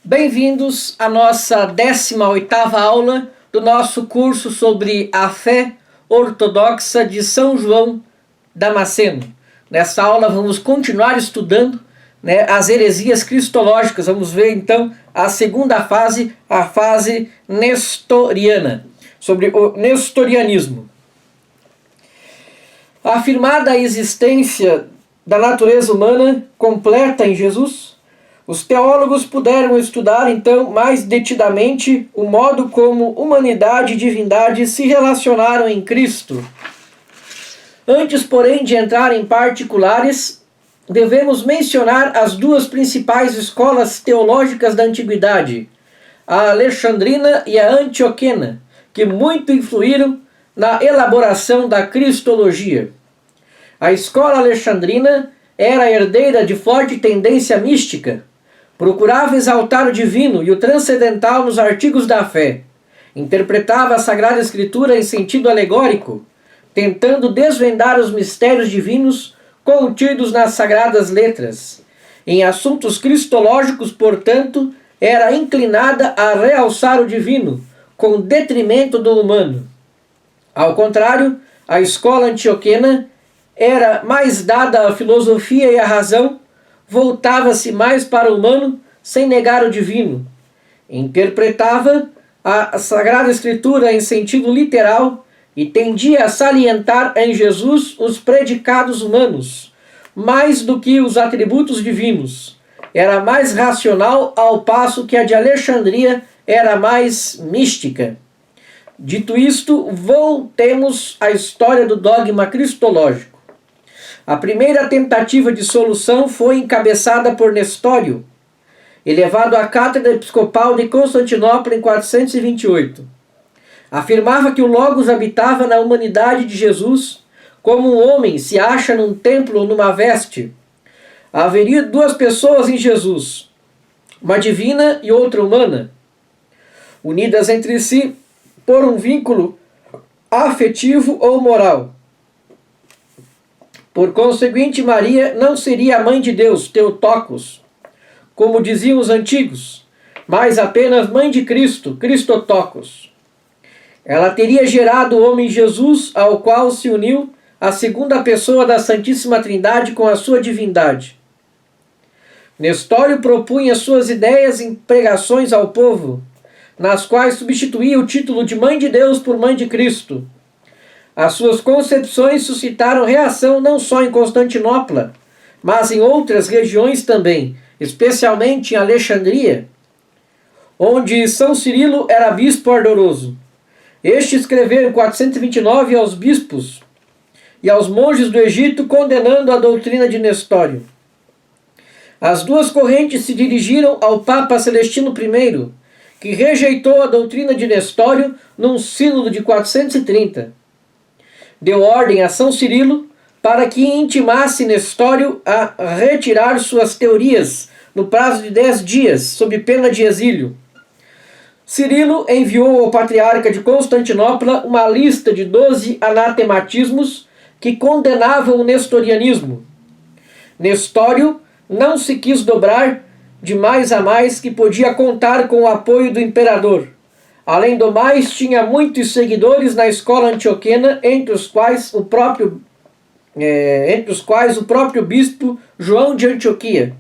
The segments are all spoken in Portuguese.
Bem-vindos à nossa 18ª aula do nosso curso sobre a fé ortodoxa de São João Damasceno. Nesta aula vamos continuar estudando as heresias cristológicas. Vamos ver então a segunda fase, a fase nestoriana, sobre o nestorianismo. Afirmada a existência da natureza humana completa em Jesus, os teólogos puderam estudar então mais detidamente o modo como humanidade e divindade se relacionaram em Cristo. Antes, porém, de entrar em particulares, devemos mencionar as duas principais escolas teológicas da antiguidade, a alexandrina e a antioquena, que muito influíram na elaboração da cristologia. A escola alexandrina era herdeira de forte tendência mística, procurava exaltar o divino e o transcendental nos artigos da fé, interpretava a Sagrada Escritura em sentido alegórico, tentando desvendar os mistérios divinos contidos nas Sagradas Letras. Em assuntos cristológicos, portanto, era inclinada a realçar o divino, com detrimento do humano. Ao contrário, a escola antioquena era mais dada à filosofia e à razão, voltava-se mais para o humano, sem negar o divino. Interpretava a Sagrada Escritura em sentido literal e tendia a salientar em Jesus os predicados humanos, mais do que os atributos divinos. Era mais racional, ao passo que a de Alexandria era mais mística. Dito isto, voltemos à história do dogma cristológico. A primeira tentativa de solução foi encabeçada por Nestório, elevado à cátedra episcopal de Constantinopla em 428. Afirmava que o Logos habitava na humanidade de Jesus, como um homem se acha num templo ou numa veste. Haveria duas pessoas em Jesus, uma divina e outra humana, unidas entre si por um vínculo afetivo ou moral. Por conseguinte, Maria não seria a mãe de Deus, Theotokos, como diziam os antigos, mas apenas mãe de Cristo, Christotokos. Ela teria gerado o homem Jesus, ao qual se uniu a segunda pessoa da Santíssima Trindade com a sua divindade. Nestório propunha suas ideias em pregações ao povo, nas quais substituía o título de Mãe de Deus por Mãe de Cristo. As suas concepções suscitaram reação não só em Constantinopla, mas em outras regiões também, especialmente em Alexandria, onde São Cirilo era bispo ardoroso. Este escreveu em 429 aos bispos e aos monges do Egito, condenando a doutrina de Nestório. As duas correntes se dirigiram ao Papa Celestino I, que rejeitou a doutrina de Nestório num sínodo de 430. Deu ordem a São Cirilo para que intimasse Nestório a retirar suas teorias no prazo de 10 dias, sob pena de exílio. Cirilo enviou ao patriarca de Constantinopla uma lista de 12 anatematismos que condenavam o nestorianismo. Nestório não se quis dobrar de mais a mais que podia contar com o apoio do imperador. Além do mais, tinha muitos seguidores na escola antioquena, entre os quais o próprio bispo João de Antioquia.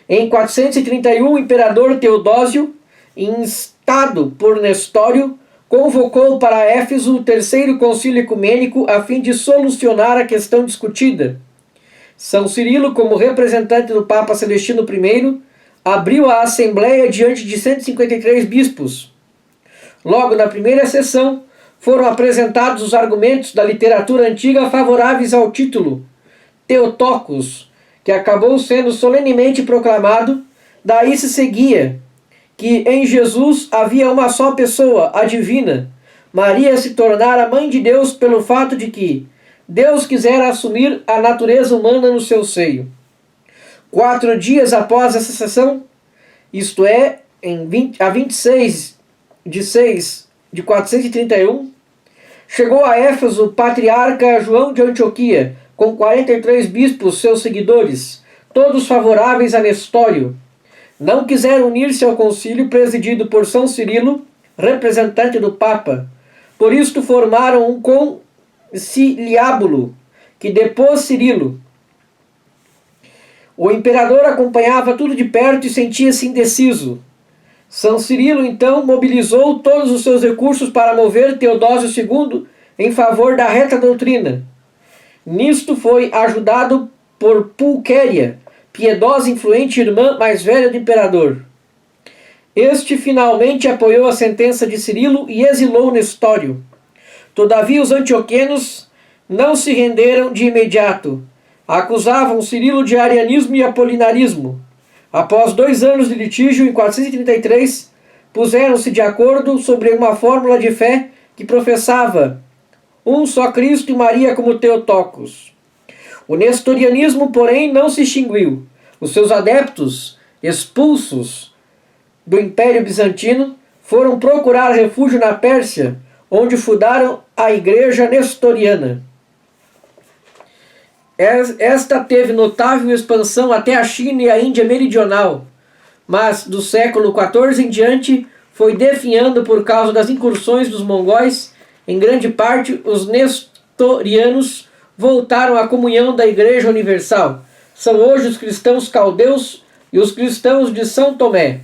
Em 431, o imperador Teodósio, instado por Nestório, convocou para Éfeso o terceiro concílio ecumênico a fim de solucionar a questão discutida. São Cirilo, como representante do Papa Celestino I, abriu a assembleia diante de 153 bispos. Logo na primeira sessão, foram apresentados os argumentos da literatura antiga favoráveis ao título Theotokos, que acabou sendo solenemente proclamado. Daí se seguia que em Jesus havia uma só pessoa, a divina. Maria se tornara mãe de Deus pelo fato de que Deus quisera assumir a natureza humana no seu seio. 4 dias após essa sessão, isto é, a 26 de 6 de 431, chegou a Éfeso o patriarca João de Antioquia, com 43 bispos, seus seguidores, todos favoráveis a Nestório. não quiseram unir-se ao concílio presidido por São Cirilo, representante do Papa. Por isto formaram um conciliábulo, que depôs Cirilo. O imperador acompanhava tudo de perto e sentia-se indeciso. São Cirilo, então, mobilizou todos os seus recursos para mover Teodósio II em favor da reta doutrina. Nisto foi ajudado por Pulquéria, piedosa e influente irmã mais velha do imperador. Este finalmente apoiou a sentença de Cirilo e exilou Nestório. Todavia os antioquenos não se renderam de imediato. Acusavam Cirilo de arianismo e apolinarismo. Após 2 anos de litígio, em 433, puseram-se de acordo sobre uma fórmula de fé que professava um só Cristo e Maria como Theotokos. O nestorianismo, porém, não se extinguiu. Os seus adeptos, expulsos do Império Bizantino, foram procurar refúgio na Pérsia, onde fundaram a Igreja Nestoriana. Esta teve notável expansão até a China e a Índia Meridional, mas do século XIV em diante foi definhando por causa das incursões dos mongóis. Em grande parte, os nestorianos voltaram à comunhão da Igreja Universal. São hoje os cristãos caldeus e os cristãos de São Tomé.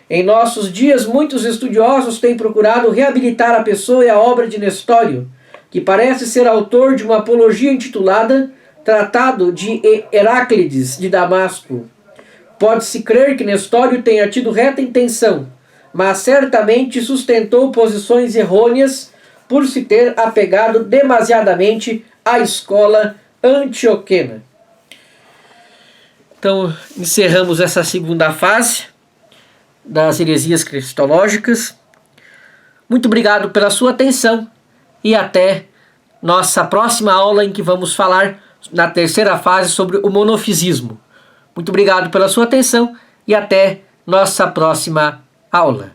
Em nossos dias, muitos estudiosos têm procurado reabilitar a pessoa e a obra de Nestório, que parece ser autor de uma apologia intitulada Tratado de Heráclides de Damasco. Pode-se crer que Nestório tenha tido reta intenção, mas certamente sustentou posições errôneas por se ter apegado demasiadamente à escola antioquena. Então, encerramos essa segunda fase das heresias cristológicas. Muito obrigado pela sua atenção e até nossa próxima aula, em que vamos falar na terceira fase sobre o monofisismo. Muito obrigado pela sua atenção e até nossa próxima aula.